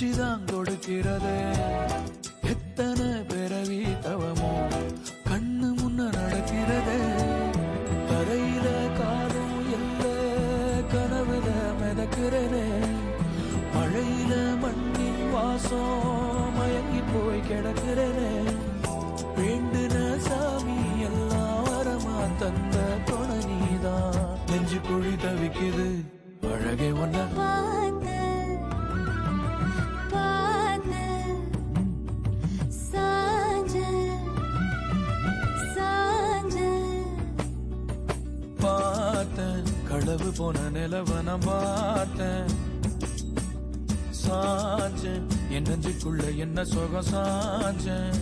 உச்சிதான் கொடுக்கிறது எத்தனை பிறவி தவமோ கண்ணு முன்ன நடக்கிறது தரையில காலும் இல்ல கனவுல மிதக்கிறனே மழையில மண்ணின் வாசம் மயங்கி போய் கிடக்கிறனே வேண்டுன சாமி எல்லாம் வரமா தந்த துணை நீதான் நெஞ்சு குழி தவிக்குது அழகே ஒன்ன களவு போன நிலவன பார்த்தேன் சாஞ்சேன் என் நெஞ்சுக்குள்ள என்ன சுகம் சாஞ்சேன்